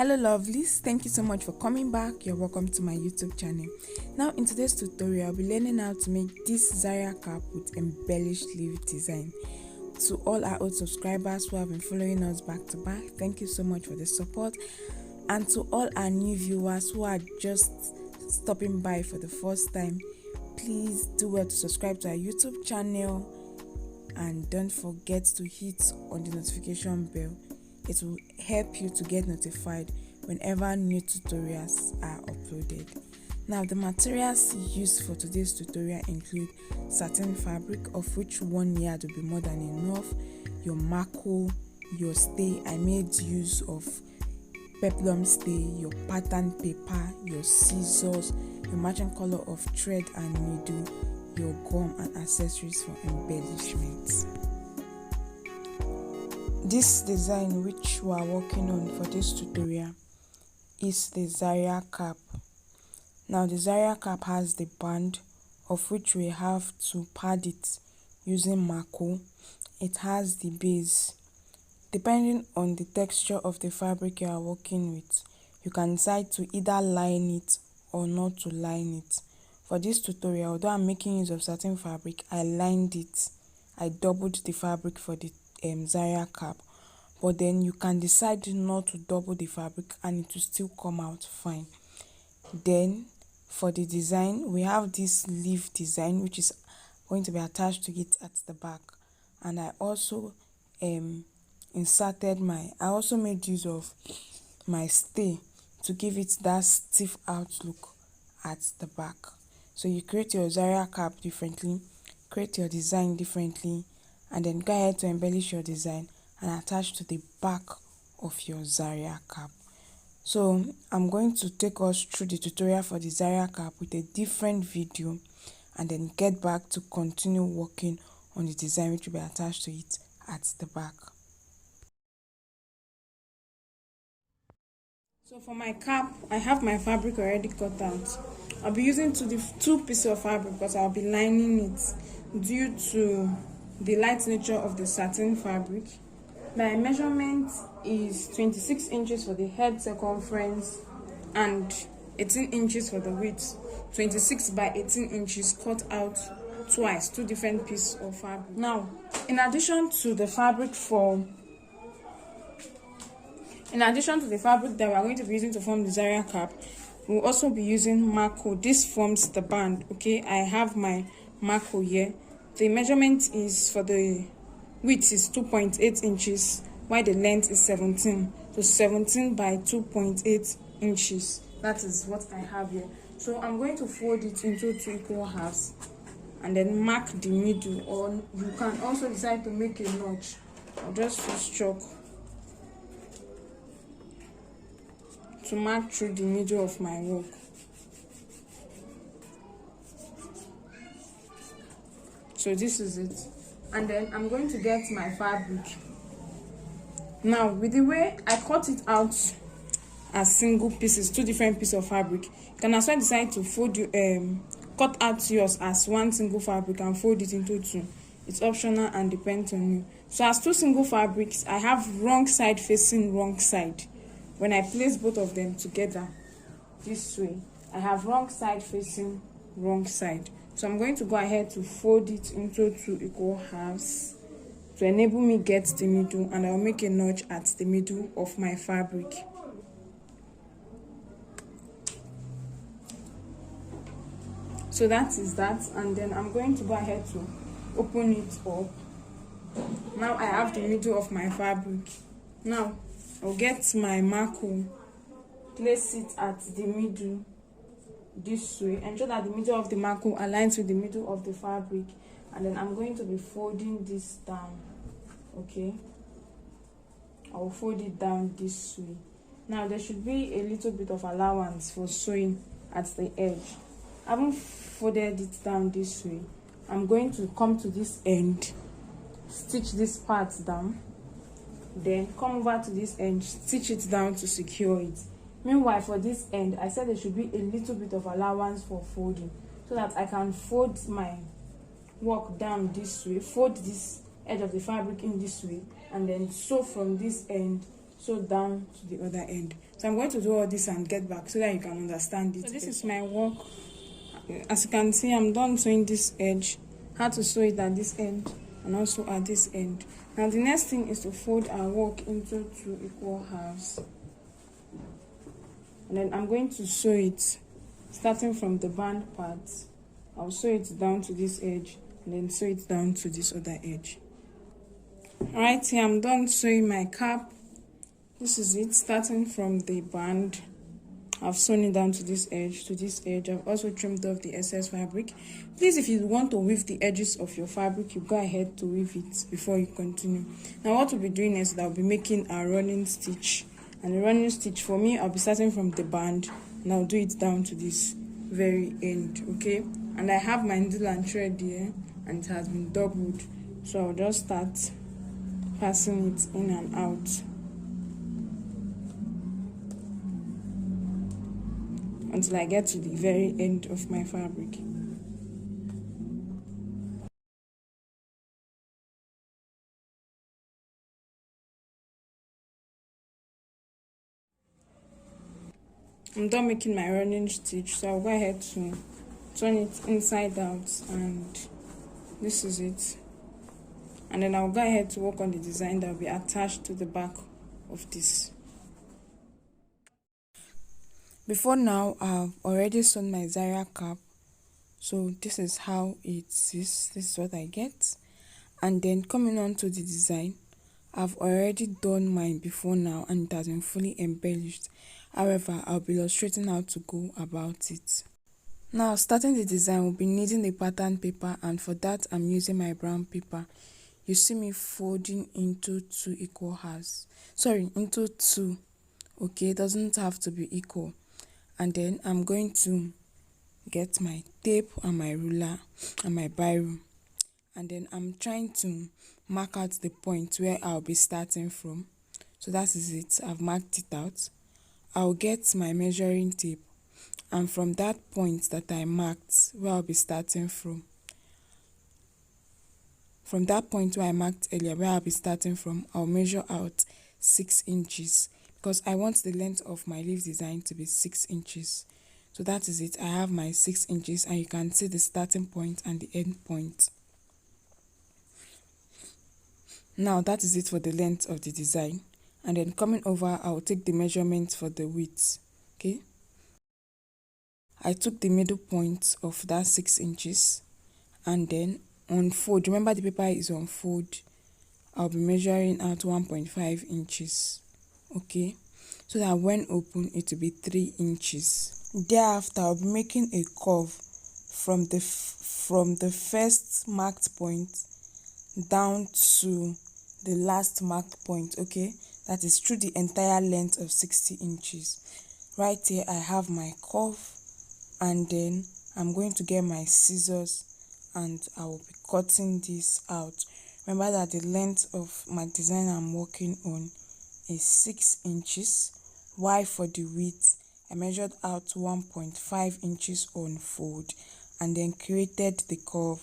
Hello lovelies, thank you so much for coming back. You're welcome to my YouTube channel. Now in today's tutorial, I'll be learning how to make this Zarya cap with embellished leaf design. To all our old subscribers who have been following us back to back, thank you so much for the support. And to all our new viewers who are just stopping by for the first time, please do well to subscribe to our YouTube channel and don't forget to hit on the notification bell. It will help you to get notified whenever new tutorials are uploaded. Now, the materials used for today's tutorial include satin fabric, of which 1 yard will be more than enough, your marco, your stay. I made use of peplum stay, your pattern paper, your scissors, your matching color of thread and needle, your gum and accessories for embellishments. This design which we are working on for this tutorial is the Zarya cap. Now the Zarya cap has the band, of which we have to pad it using marco. It has the base. Depending on the texture of the fabric you are working with, you can decide to either line it or not to line it. For this tutorial, although I'm making use of satin fabric, I lined it. I doubled the fabric for the Zarya cap, but then you can decide not to double the fabric and it will still come out fine. Then for the design, we have this leaf design which is going to be attached to it at the back, and I also I also made use of my stay to give it that stiff outlook at the back. So you create your Zarya cap differently, create your design differently, and then go ahead to embellish your design and attach to the back of your Zarya cap. So I'm going to take us through the tutorial for the Zarya cap with a different video and then get back to continue working on the design which will be attached to it at the back. So for my cap, I have my fabric already cut out. I'll be using two pieces of fabric because I'll be lining it due to the light nature of the satin fabric. My measurement is 26 inches for the head circumference and 18 inches for the width. 26 by 18 inches cut out twice, two different pieces of fabric. Now, in addition to the fabric that we are going to be using to form the Zarya cap, we'll also be using marco. This forms the band. Okay, I have my marco here. The measurement is for the width is 2.8 inches, while the length is 17. So 17 by 2.8 inches. That is what I have here. So I'm going to fold it into 2 equal halves and then mark the middle, or you can also decide to make a notch. I'll just use chalk to mark through the middle of my work. So this is it. And then I'm going to get my fabric. Now, with the way I cut it out as single pieces, two different pieces of fabric, you can also decide to cut out yours as one single fabric and fold it into two. It's optional and depends on you. So as two single fabrics, I have wrong side facing wrong side. When I place both of them together this way, I have wrong side facing wrong side. So I'm going to go ahead to fold it into 2 equal halves to enable me get the middle, and I'll make a notch at the middle of my fabric. So that is that, and then I'm going to go ahead to open it up. Now I have the middle of my fabric. Now I'll get my marco, place it at the middle this way, ensure that the middle of the marco aligns with the middle of the fabric, and then I'm going to be folding this down. Okay, I will fold it down this way. Now there should be a little bit of allowance for sewing at the edge. I haven't folded it down this way. I'm going to come to this end, stitch this part down, then come over to this end, stitch it down to secure it. Meanwhile, for this end, I said there should be a little bit of allowance for folding so that I can fold my work down this way, fold this edge of the fabric in this way, and then sew from this end sew down to the other end. So I'm going to do all this and get back so that you can understand it. So this is my work. As you can see, I'm done sewing this edge. How to sew it at this end and also at this end. Now the next thing is to fold our work into 2 equal halves. And then I'm going to sew it starting from the band part. I'll sew it down to this edge and then sew it down to this other edge. Right here, I'm done sewing my cap. This is it, starting from the band. I've sewn it down to this edge, to this edge. I've also trimmed off the excess fabric. Please, if you want to weave the edges of your fabric, you go ahead to weave it before you continue. Now what we'll be doing is that I'll be making a running stitch. And the running stitch, for me, I'll be starting from the band and I'll do it down to this very end, okay? And I have my needle and thread here and it has been doubled. So I'll just start passing it in and out until I get to the very end of my fabric. I'm done making my running stitch, so I'll go ahead to turn it inside out, and this is it. And then I'll go ahead to work on the design that will be attached to the back of this. Before now, I've already sewn my Zarya cap, so this is how it is. This is what I get. And then coming on to the design, I've already done mine before now and it has been fully embellished. However, I'll be illustrating how to go about it. Now, starting the design, we'll be needing a pattern paper, and for that I'm using my brown paper. You see me folding into 2 equal halves. Into 2. Okay, it doesn't have to be equal. And then I'm going to get my tape and my ruler and my biro. And then I'm trying to mark out the point where I'll be starting from. So that is it. I've marked it out. I'll get my measuring tape, and from that point that I marked where I'll be starting from that point where I marked earlier where I'll be starting from, I'll measure out 6 inches because I want the length of my leaf design to be 6 inches. So that is it. I have my 6 inches and you can see the starting point and the end point. Now that is it for the length of the design. And then coming over, I'll take the measurement for the width. Okay. I took the middle point of that 6 inches and then on fold, remember the paper is on fold, I'll be measuring out 1.5 inches. Okay, so that when open it will be 3 inches. Thereafter, I'll be making a curve from the first marked point down to the last marked point. Okay, that is through the entire length of 60 inches. Right here I have my curve, and then I'm going to get my scissors and I will be cutting this out. Remember that the length of my design I'm working on is 6 inches, while for the width I measured out 1.5 inches on fold and then created the curve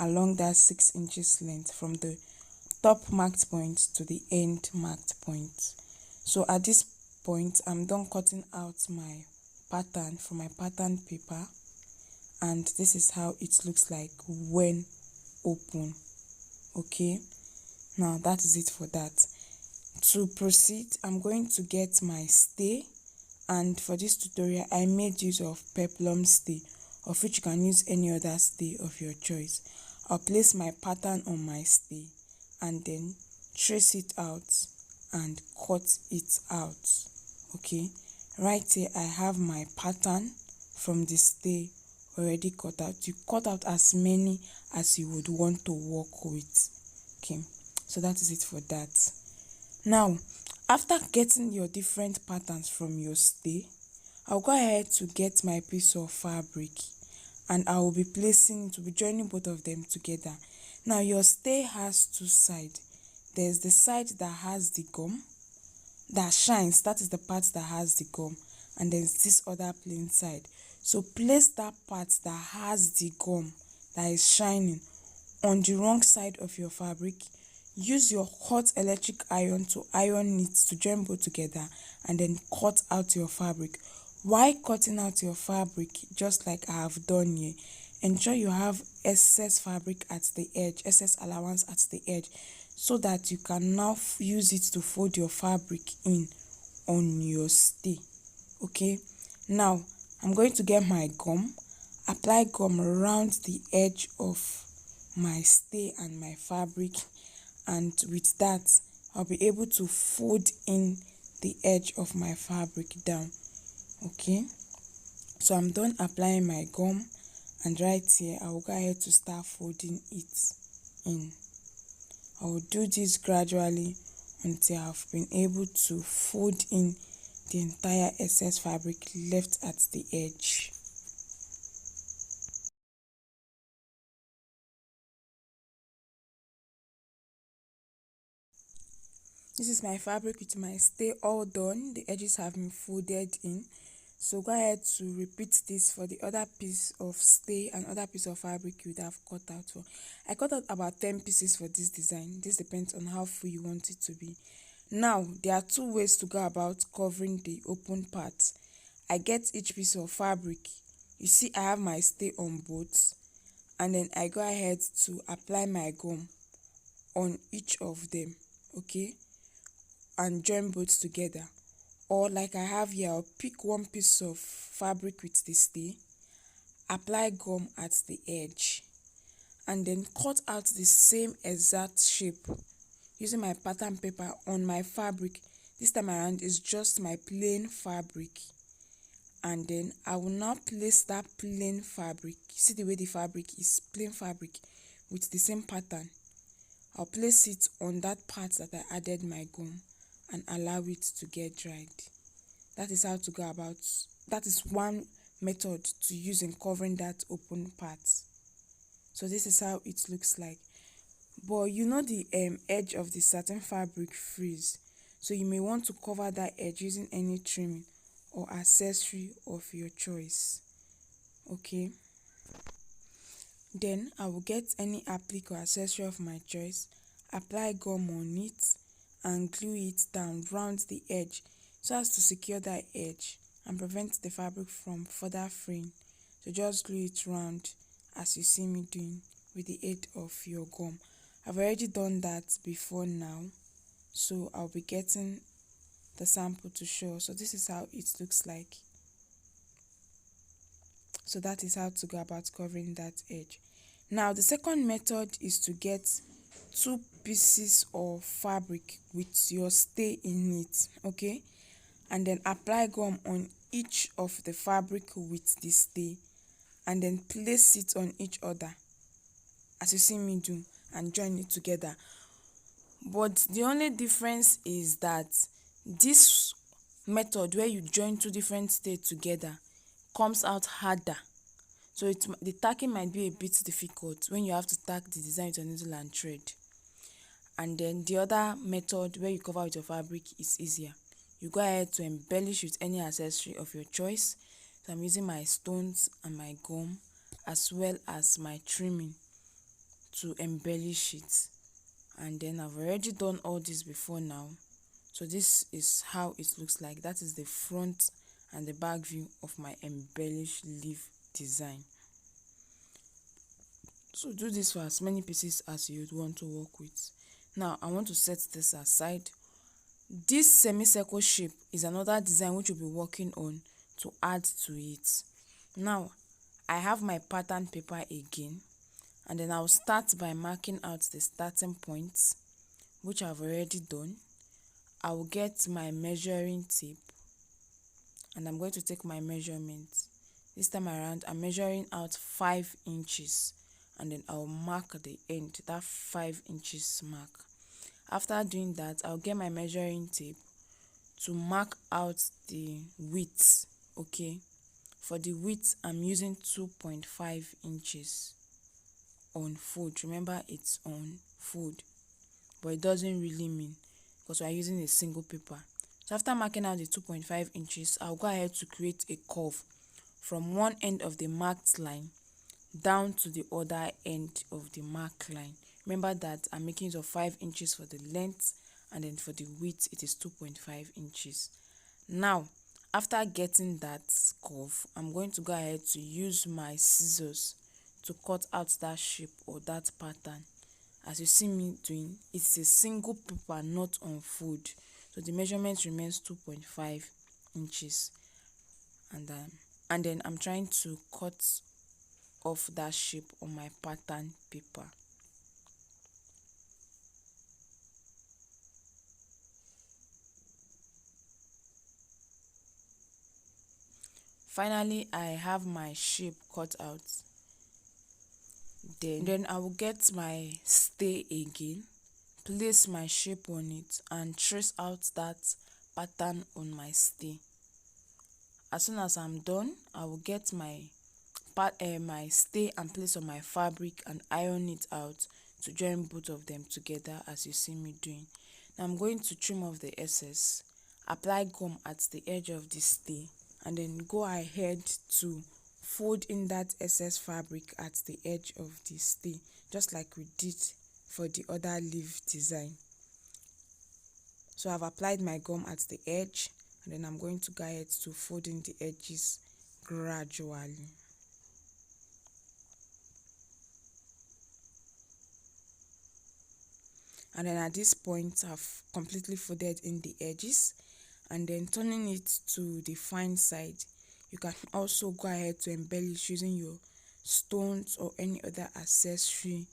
along that 6 inches length from the top marked point to the end marked point. So at this point I'm done cutting out my pattern for my pattern paper, and this is how it looks like when open. Okay, now that is it for that. To proceed, I'm going to get my stay, and for this tutorial I made use of peplum stay, of which you can use any other stay of your choice. I'll place my pattern on my stay and then trace it out and cut it out. Okay, right here I have my pattern from the stay already cut out. You cut out as many as you would want to work with. Okay, so that is it for that. Now, after getting your different patterns from your stay, I'll go ahead to get my piece of fabric and I will be placing it, will be joining both of them together. Now your stay has 2 sides. There's the side that has the gum that shines, that is the part that has the gum, and there's this other plain side. So place that part that has the gum that is shining on the wrong side of your fabric. use your hot electric iron to iron it to join both together, and then cut out your fabric. While cutting out your fabric, just like I have done here, ensure you have excess fabric at the edge, excess allowance at the edge, so that you can now use it to fold your fabric in on your stay. Okay, now I'm going to get my gum, apply gum around the edge of my stay and my fabric, and with that I'll be able to fold in the edge of my fabric down. Okay, so I'm done applying my gum, and right here I will go ahead to start folding it in. I will do this gradually until I've been able to fold in the entire excess fabric left at the edge. This is my fabric with my stay all done. The edges have been folded in. So go ahead to repeat this for the other piece of stay and other piece of fabric you would have cut out for. I cut out about 10 pieces for this design. This depends on how full you want it to be. Now, there are two ways to go about covering the open part. I get each piece of fabric. You see, I have my stay on both, and then I go ahead to apply my gum on each of them, okay, and join both together. Or like I have here, I'll pick one piece of fabric with the stay, apply gum at the edge, and then cut out the same exact shape using my pattern paper on my fabric. This time around is just my plain fabric, and then I will now place that plain fabric. See the way the fabric is plain fabric with the same pattern. I'll place it on that part that I added my gum and allow it to get dried. That is how to go about. That is one method to use in covering that open part. So this is how it looks like. But you know the edge of the satin fabric frizz, so you may want to cover that edge using any trimming or accessory of your choice. Okay, then I will get any applique or accessory of my choice, apply gum on it, and glue it down round the edge so as to secure that edge and prevent the fabric from further fraying. So just glue it round as you see me doing with the aid of your gum. I've already done that before now, so I'll be getting the sample to show. So this is how it looks like. So that is how to go about covering that edge. Now the second method is to get two pieces of fabric with your stay in it, okay, and then apply gum on each of the fabric with the stay, and then place it on each other as you see me do and join it together. But the only difference is that this method where you join two different stays together comes out harder. So the tacking might be a bit difficult when you have to tack the design with a needle and thread. And then the other method where you cover with your fabric is easier. You go ahead to embellish with any accessory of your choice. So I'm using my stones and my gum as well as my trimming to embellish it. And then I've already done all this before now. So this is how it looks like. That is the front and the back view of my embellished leaf design. So do this for as many pieces as you would want to work with. Now I want to set this aside. This semicircle shape is another design which we'll be working on to add to it. Now I have my pattern paper again, and then I'll start by marking out the starting points, which I've already done. I will get my measuring tape, and I'm going to take my measurement. This time around I'm measuring out 5 inches, and then I'll mark the end, that 5 inches mark. After doing that, I'll get my measuring tape to mark out the width. Okay, for the width I'm using 2.5 inches on fold. Remember, it's on fold, but it doesn't really mean because we're using a single paper. So after marking out the 2.5 inches, I'll go ahead to create a curve from one end of the marked line down to the other end of the marked line. Remember that I'm making use of 5 inches for the length, and then for the width it is 2.5 inches. Now after getting that curve, I'm going to go ahead to use my scissors to cut out that shape or that pattern. As you see me doing, it's a single paper, not on fold, so the measurement remains 2.5 inches. And then I'm trying to cut off that shape on my pattern paper. Finally, I have my shape cut out. Then I will get my stay again, place my shape on it, and trace out that pattern on my stay. As soon as I'm done, I will get my stay and place on my fabric and iron it out to join both of them together, as you see me doing. Now I'm going to trim off the excess, apply gum at the edge of the stay, and then go ahead to fold in that excess fabric at the edge of the stay, just like we did for the other leaf design. So I've applied my gum at the edge, and then I'm going to go ahead to fold in the edges gradually. And then at this point, I've completely folded in the edges, and then turning it to the fine side. You can also go ahead to embellish using your stones or any other accessory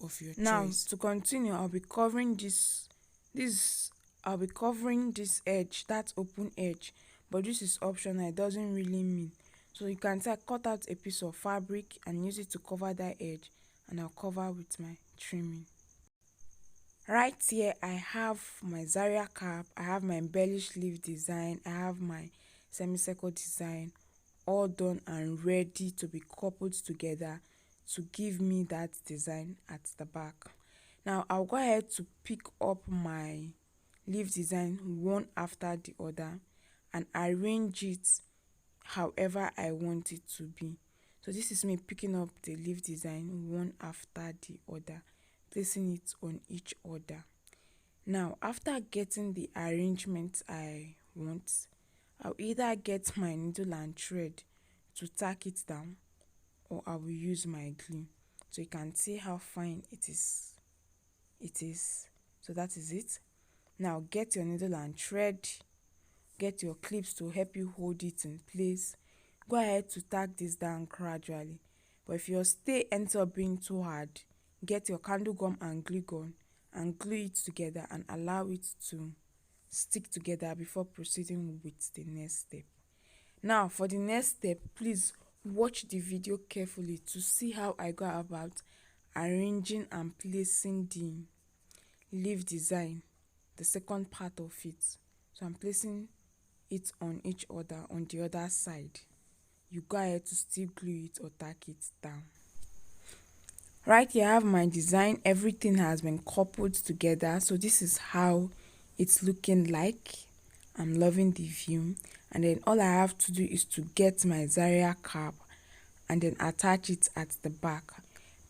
of your choice. Now to continue, I'll be covering this edge, that open edge, but this is optional, it doesn't really mean. So you can cut out a piece of fabric and use it to cover that edge, and I'll cover with my trimming. Right here I have my Zarya cap, I have my embellished leaf design, I have my semicircle design, all done and ready to be coupled together to give me that design at the back. Now I'll go ahead to pick up my leaf design one after the other and arrange it however I want it to be. So this is me picking up the leaf design one after the other, placing it on each other. Now after getting the arrangement I want, I'll either get my needle and thread to tack it down, or I will use my glue. So you can see how fine it is. So that is it. Now get your needle and thread, get your clips to help you hold it in place. Go ahead to tack this down gradually, but if your stay ends up being too hard, get your candle gum and glue gun and glue it together and allow it to stick together before proceeding with the next step. Now for the next step, please watch the video carefully to see how I go about arranging and placing the leaf design, the second part of it. So I'm placing it on each other on the other side. You go ahead to still glue it or tack it down. Right here I have my design, everything has been coupled together, so this is how it's looking like. I'm loving the view, and then all I have to do is to get my Zarya cap and then attach it at the back.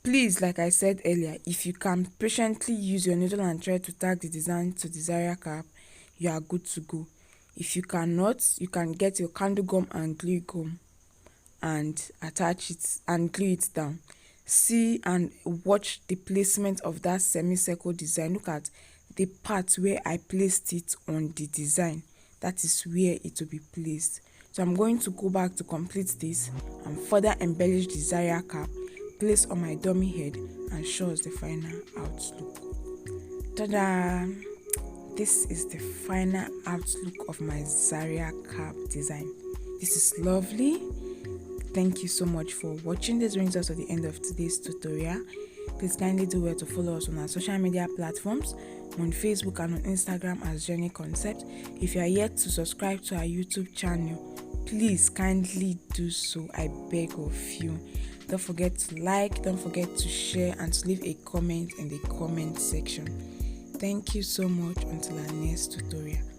Please, like I said earlier, if you can patiently use your needle and thread to tack the design to the Zarya cap, you are good to go. If you cannot, you can get your candle gum and glue gum and attach it and glue it down. See and watch the placement of that semicircle design. Look at the part where I placed it on the design. That is where it will be placed. So I'm going to go back to complete this and further embellish the Zarya cap, place on my dummy head, and show us the final outlook. Ta-da! This is the final outlook of my Zarya cap design. This is lovely. Thank you so much for watching. This brings us to the end of today's tutorial. Please kindly do well to follow us on our social media platforms, on Facebook and on Instagram as Journey Concept. If you are yet to subscribe to our YouTube channel, please kindly do so, I beg of you. Don't forget to like, don't forget to share, and to leave a comment in the comment section. Thank you so much. Until our next tutorial.